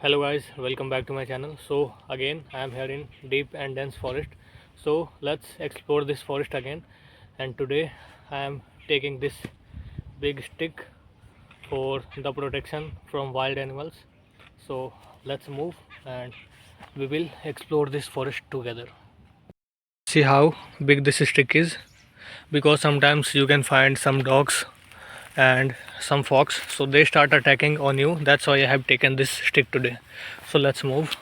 Hello guys, welcome back to my channel. So again I am here in deep and dense forest. So let's explore this forest again, and today I am taking this big stick for the protection from wild animals. So let's move and we will explore this forest together. See how big this stick is, because sometimes you can find some dogs and some fox, so they start attacking on you. That's why I have taken this stick today. So let's move.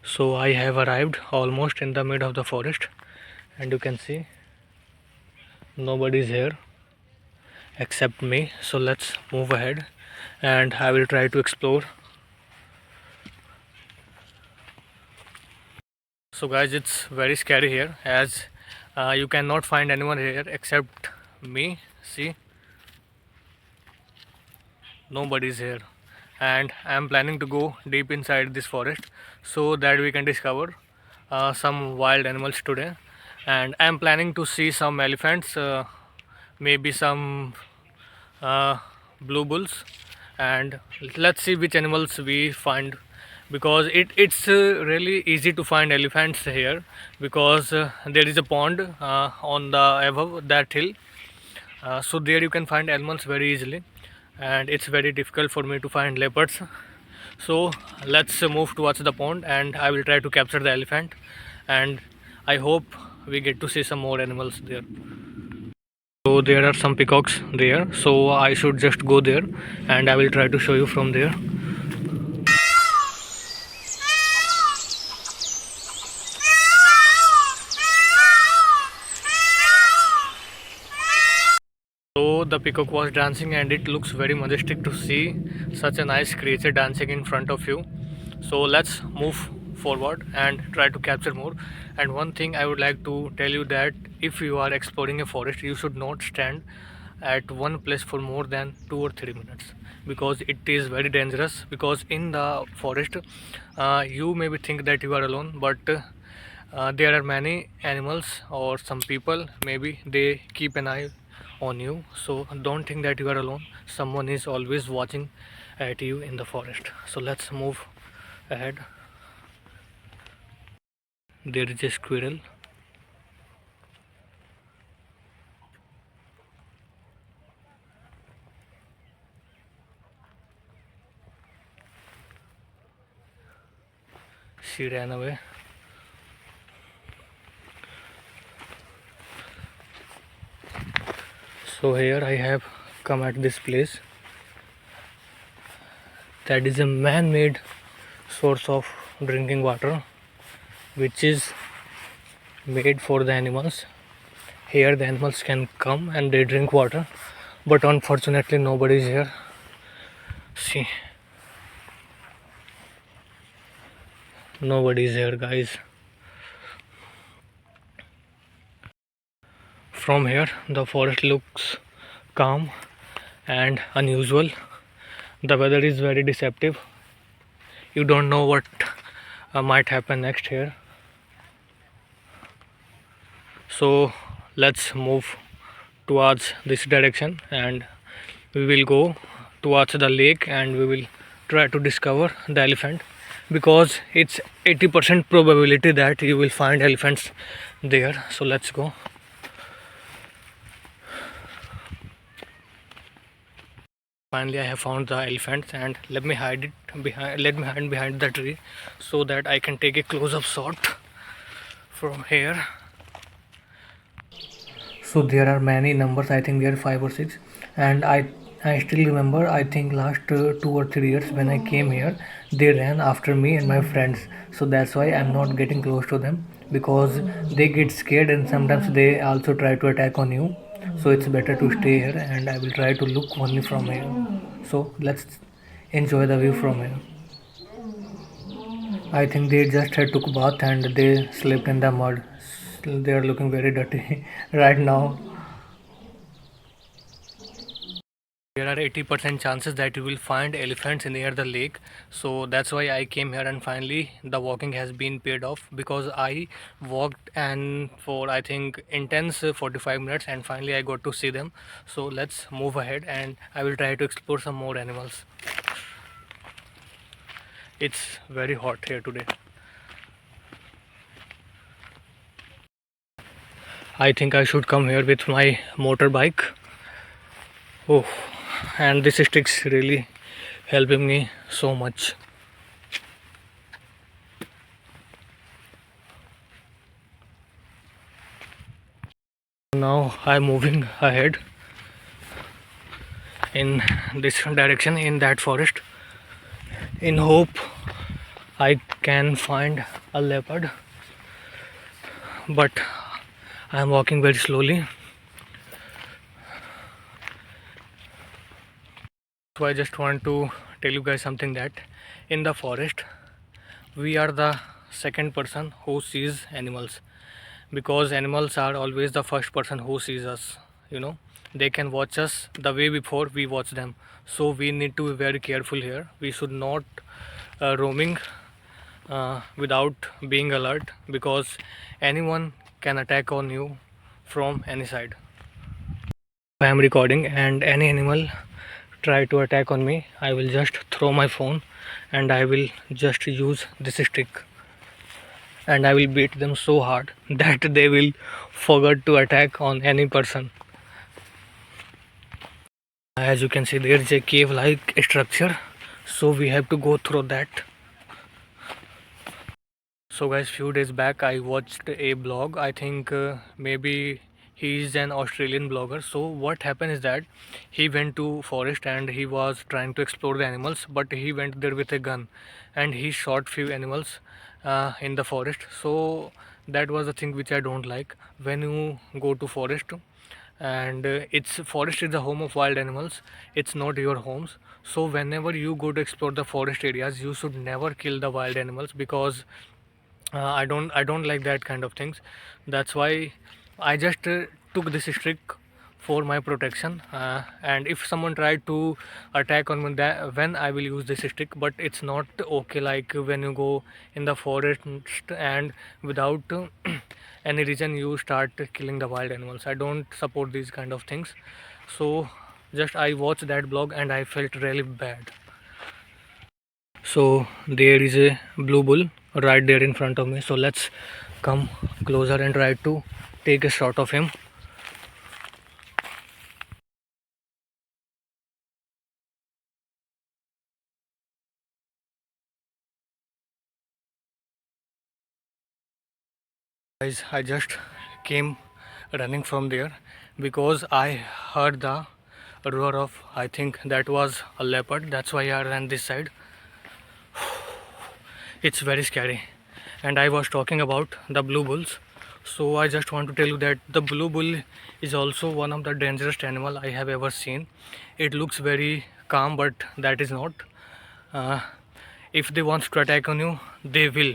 So I have arrived almost in the mid of the forest, and you can see nobody is here except me. So let's move ahead and I will try to explore. So guys, it's very scary here, as you cannot find anyone here except me. See, nobody is here, and I am planning to go deep inside this forest so that we can discover some wild animals today. And I am planning to see some elephants, maybe some uh, blue bulls, and let's see which animals we find, because it's really easy to find elephants here, because there is a pond on the above that hill. So there you can find animals very easily, and it's very difficult for me to find leopards. So let's move towards the pond and I will try to capture the elephant, and I hope we get to see some more animals there. So there are some peacocks there, so I should just go there and I will try to show you from there. So the peacock was dancing, and it looks very majestic to see such a nice creature dancing in front of you. So let's move forward and try to capture more. And one thing I would like to tell you, that if you are exploring a forest, you should not stand at one place for more than 2 or 3 minutes, because it is very dangerous. Because in the forest, you maybe think that you are alone, but there are many animals or some people, maybe they keep an eye on you. So don't think that you are alone, someone is always watching at you in the forest. So let's move ahead. There is a squirrel. She ran away. So here I have come at this place that is a man-made source of drinking water, which is made for the animals. Here the animals can come and they drink water, but unfortunately nobody is here. See, nobody is here, guys. From here the forest looks calm and unusual. The weather is very deceptive. You don't know what might happen next here. So let's move towards this direction and we will go towards the lake and we will try to discover the elephant, because it's 80% probability that you will find elephants there. So let's go. Finally I have found the elephants, and let me hide behind the tree so that I can take a close-up shot from here. So there are many numbers, I think there are 5 or 6, and I still remember, I think last 2 or 3 years when I came here, they ran after me and my friends. So that's why I'm not getting close to them, because they get scared and sometimes they also try to attack on you. So it's better to stay here, and I will try to look only from here. So let's enjoy the view from here. I think they just had took bath and they slept in the mud. They are looking very dirty right now. Here there are 80% chances that you will find elephants near the lake. So that's why I came here, and finally the walking has been paid off because I walked and for I think intense 45 minutes, and finally I got to see them. So let's move ahead and I will try to explore some more animals. It's very hot here today. I think I should come here with my motorbike. Oh, and this stick's really helping me so much. Now I'm moving ahead in this direction in that forest in hope I can find a leopard, but I'm walking very slowly. So I just want to tell you guys something, that in the forest we are the second person who sees animals, because animals are always the first person who sees us. You know, they can watch us the way before we watch them. So we need to be very careful here. We should not roaming without being alert, because anyone can attack on you from any side. If I am recording and any animal try to attack on me, I will just throw my phone and I will just use this stick, and I will beat them so hard that they will forget to attack on any person. As you can see, there is a cave like structure, so we have to go through that. So guys, few days back I watched a blog. I think maybe he is an Australian blogger. So what happened is that he went to forest and he was trying to explore the animals, but he went there with a gun and he shot few animals in the forest. So that was the thing which I don't like. When you go to forest, and it's forest is the home of wild animals, it's not your homes. So whenever you go to explore the forest areas, you should never kill the wild animals, because I don't like that kind of things. That's why I just took this trick for my protection, and if someone tried to attack on me, that when I will use this stick. But it's not okay, like when you go in the forest and without any reason you start killing the wild animals. I don't support these kind of things. So just I watched that blog and I felt really bad. So there is a blue bull right there in front of me, so let's come closer and try to take a shot of him. Guys, I just came running from there because I heard the roar of, I think that was a leopard. That's why I ran this side. It's very scary. And I was talking about the blue bulls. So I just want to tell you that the blue bull is also one of the dangerous animal I have ever seen. It looks very calm, but that is not. Uh, if they want to attack on you, they will.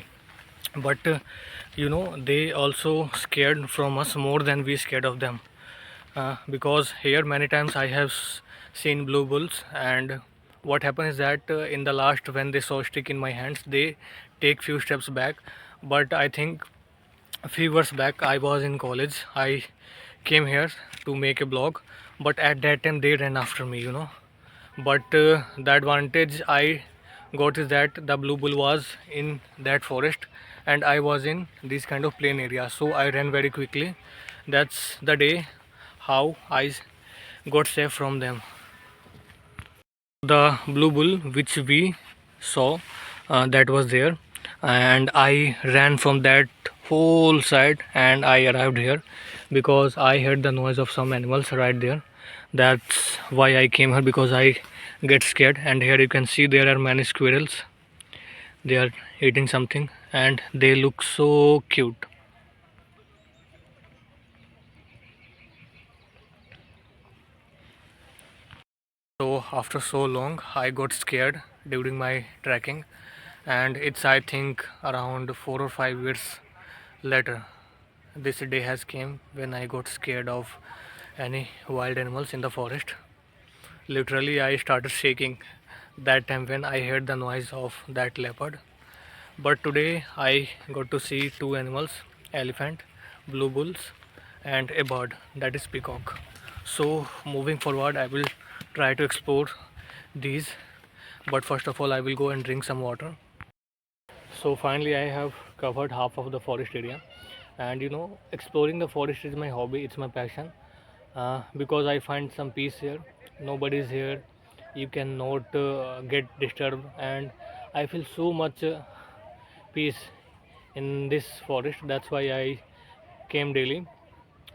But they also scared from us more than we scared of them. Because here many times I have seen blue bulls, and what happens is that in the last, when they saw stick in my hands, they take few steps back. But I think a few years back I was in college, I came here to make a blog, but at that time they ran after me. But the advantage I got is that the blue bull was in that forest and I was in this kind of plain area, so I ran very quickly. That's the day how I got safe from them. The blue bull which we saw, that was there, and I ran from that whole side and I arrived here because I heard the noise of some animals right there. That's why I came here, because I get scared. And here you can see there are many squirrels. They are eating something and they look so cute. So after so long I got scared during my trekking, and it's I think around 4 or 5 years later this day has came when I got scared of any wild animals in the forest. Literally, I started shaking that time when I heard the noise of that leopard. But today I got to see two animals, elephant, blue bulls, and a bird, that is peacock. So moving forward, I will try to explore these. But first of all, I will go and drink some water. So finally, I have covered half of the forest area, and exploring the forest is my hobby. It's my passion, because I find some peace here. Nobody is here. You cannot get disturbed, and I feel so much peace in this forest. That's why I came daily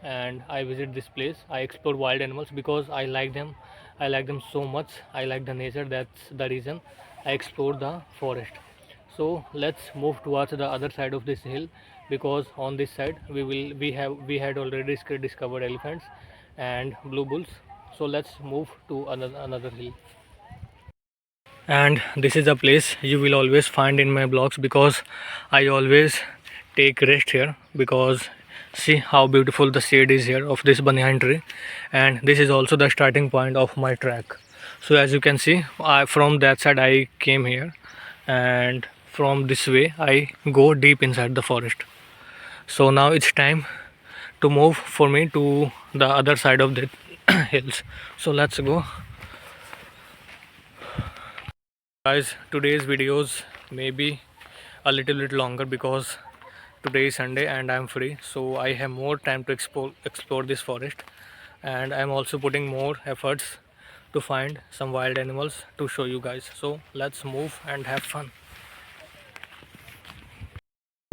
and I visit this place. I explore wild animals because I like them. I like them so much. I like the nature. That's the reason I explore the forest. So let's move towards the other side of this hill, because on this side we had already discovered elephants and blue bulls. So let's move to another hill. And this is a place you will always find in my blogs, because I always take rest here. Because see how beautiful the shade is here of this banyan tree, and this is also the starting point of my track. So as you can see, from that side I came here, and from this way I go deep inside the forest. So now it's time to move for me to the other side of the hills. So let's go. Guys, today's videos may be a little bit longer because today is Sunday and I'm free, so I have more time to explore this forest, and I'm also putting more efforts to find some wild animals to show you guys. So let's move and have fun.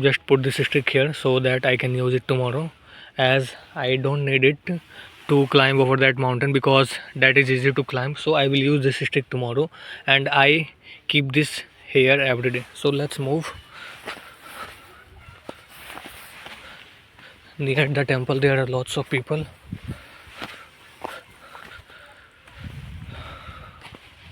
Just put this stick here so that I can use it tomorrow, as I don't need it to climb over that mountain, because that is easy to climb. So I will use this stick tomorrow, and I keep this here every day. So let's move. Near the temple there are lots of people,